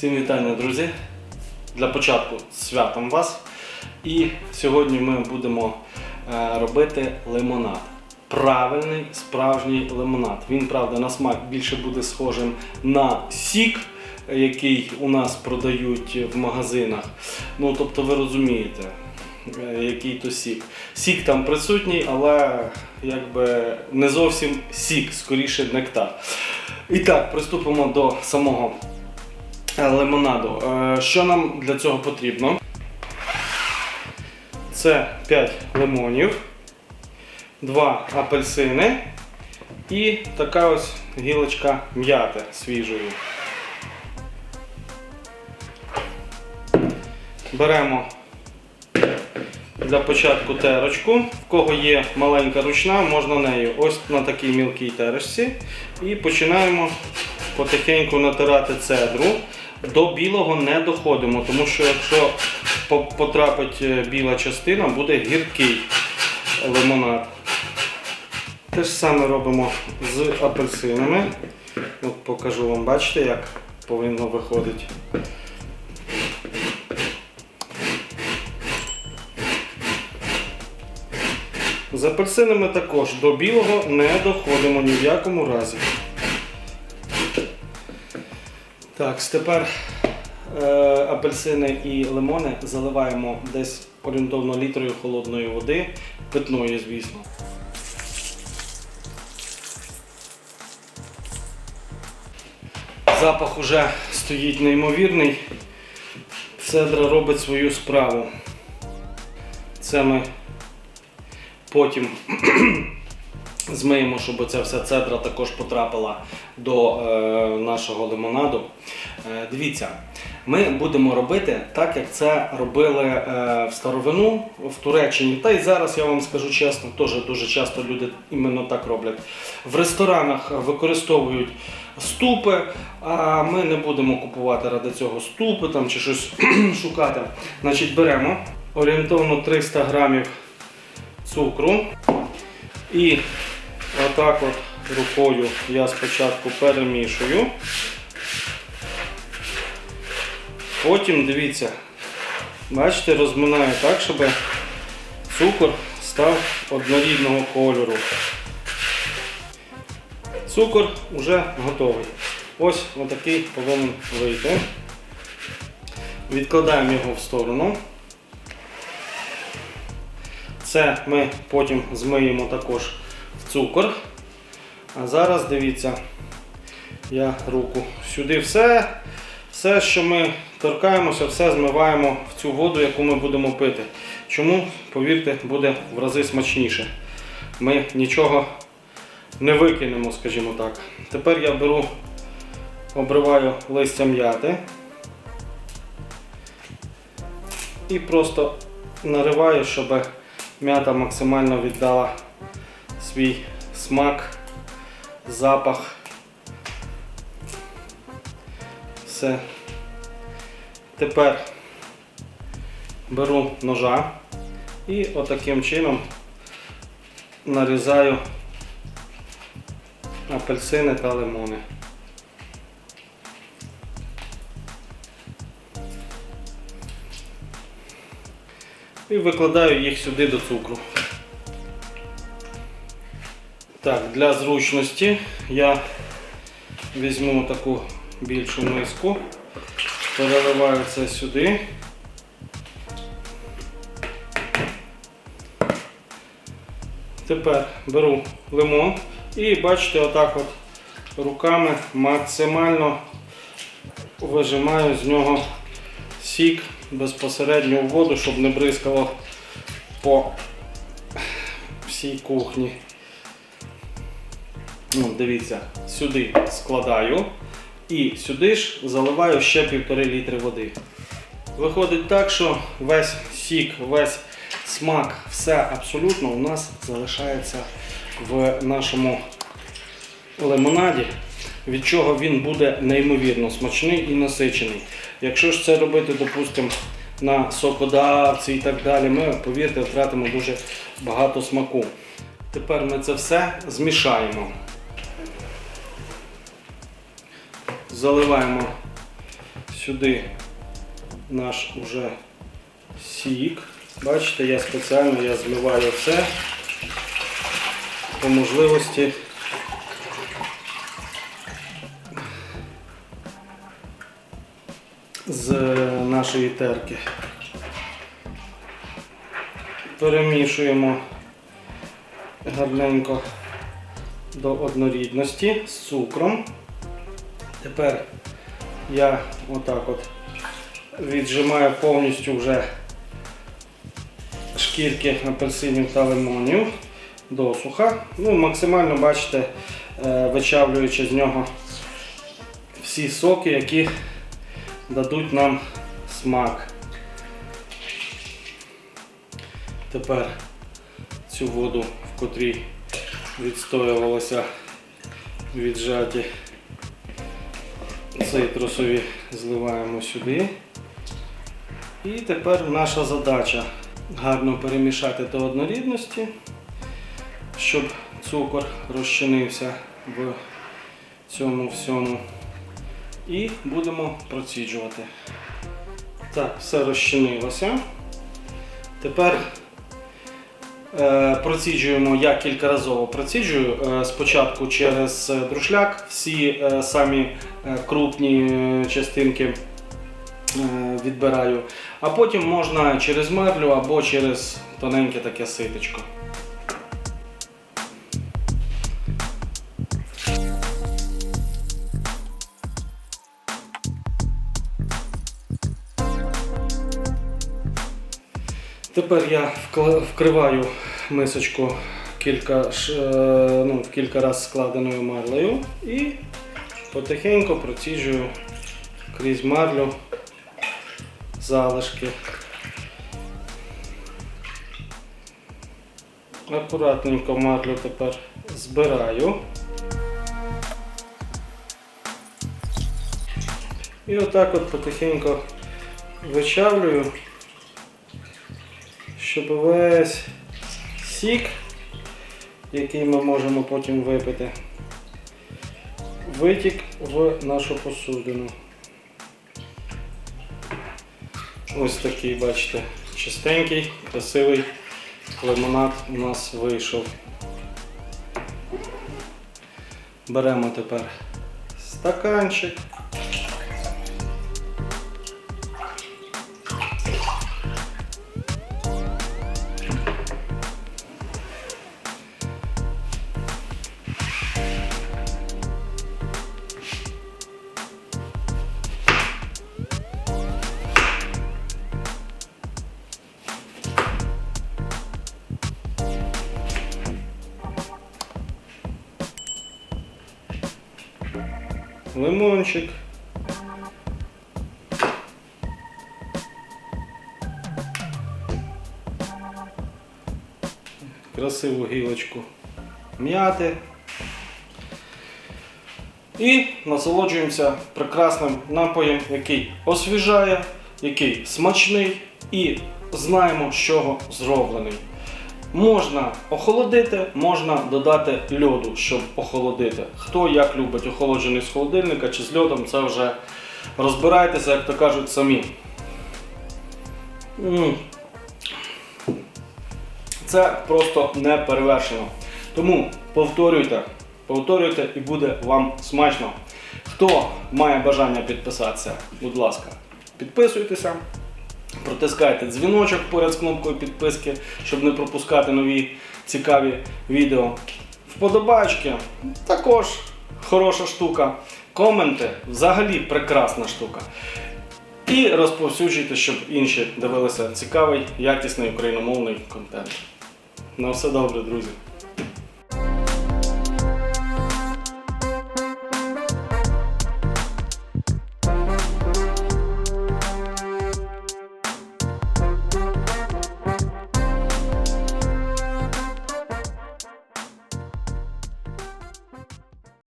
Всім вітання, друзі! Для початку з святом вас. І сьогодні ми будемо робити лимонад. Правильний, справжній лимонад. Він, правда, на смак більше буде схожим на сік, який у нас продають в магазинах. Ну, тобто ви розумієте, який то сік. Сік там присутній, але якби не зовсім сік, скоріше нектар. І так, приступимо до самого лимонаду. Що нам для цього потрібно? Це 5 лимонів, 2 апельсини і така ось гілочка м'яти свіжої. Беремо для початку терочку. В кого є маленька ручна, можна нею ось на такій мілкій терочці. І починаємо потихеньку натирати цедру. До білого не доходимо, тому що якщо потрапить біла частина, буде гіркий лимонад. Те ж саме робимо з апельсинами. От покажу вам, бачите, як повинно виходити. З апельсинами також до білого не доходимо ні в якому разі. Так, тепер апельсини і лимони заливаємо десь орієнтовно літрою холодної води, питної, звісно. Запах уже стоїть неймовірний. Цедра робить свою справу. Це ми потім змиємо, щоб ця вся цедра також потрапила до нашого лимонаду. Дивіться, ми будемо робити так, як це робили в старовину, в Туреччині. Та й зараз, я вам скажу чесно, теж дуже часто люди іменно так роблять. В ресторанах використовують ступи, а ми не будемо купувати ради цього ступи там, чи щось шукати. Значить, беремо орієнтовно 300 грамів цукру і отак от рукою я спочатку перемішую. Потім, дивіться, бачите, розминаю так, щоб цукор став однорідного кольору. Цукор вже готовий. Ось отакий повинен вийти. Відкладаємо його в сторону. Це ми потім змиємо також в цукор. А зараз, дивіться, я руку сюди все, що ми торкаємося, все змиваємо в цю воду, яку ми будемо пити. Чому, повірте, буде в рази смачніше. Ми нічого не викинемо, скажімо так. Тепер я беру, обриваю листя м'яти і просто нариваю, щоб м'ята максимально віддала свій смак, запах. Все. Тепер беру ножа і отаким чином нарізаю апельсини та лимони. І викладаю їх сюди до цукру. Так, для зручності я візьму таку більшу миску, переливаю це сюди. Тепер беру лимон і, бачите, отак от руками максимально вижимаю з нього сік безпосередньо в воду, щоб не бризкало по всій кухні. Дивіться, сюди складаю і сюди ж заливаю ще 1,5 літри води. Виходить так, що весь сік, весь смак, все абсолютно у нас залишається в нашому лимонаді, від чого він буде неймовірно смачний і насичений. Якщо ж це робити, допустимо, на сокодавці і так далі, ми, повірте, втратимо дуже багато смаку. Тепер ми це все змішаємо. Заливаємо сюди наш уже сік. Бачите, я спеціально змиваю все по можливості. З нашої терки. Перемішуємо гарненько до однорідності з цукром. Тепер я отак от віджимаю повністю вже шкірки апельсинів та лимонів досуха. Ну, максимально, бачите, вичавлюючи з нього всі соки, які дадуть нам смак. Тепер цю воду, в котрій відстоювалося віджаті цитрусові, зливаємо сюди. І тепер наша задача гарно перемішати до однорідності, щоб цукор розчинився в цьому всьому. І будемо проціджувати. Так, все розчинилося. Тепер проціджуємо, я кількаразово проціджую. Спочатку через друшляк всі самі крупні частинки відбираю, а потім можна через марлю або через тоненьке таке ситечко. Тепер я вкриваю мисочку в кілька разів складеною марлею і потихеньку проціджую крізь марлю залишки. Акуратненько марлю тепер збираю. І отак от потихеньку вичавлюю, щоб весь сік, який ми можемо потім випити, витік в нашу посудину. Ось такий, бачите, чистенький, красивий лимонад у нас вийшов. Беремо тепер стаканчик. Лимончик. Красиву гілочку м'яти. І насолоджуємося прекрасним напоєм, який освіжає, який смачний і знаємо, з чого зроблений. Можна охолодити, можна додати льоду, щоб охолодити. Хто як любить, охолоджений з холодильника чи з льодом, це вже розбирайтеся, як то кажуть, самі. Це просто не перевершено. Тому повторюйте і буде вам смачно. Хто має бажання підписатися, будь ласка, підписуйтеся. Протискайте дзвіночок поряд з кнопкою підписки, щоб не пропускати нові цікаві відео. Вподобайки також хороша штука. Коменти взагалі прекрасна штука. І розповсюджуйте, щоб інші дивилися цікавий, якісний україномовний контент. На все добре, друзі!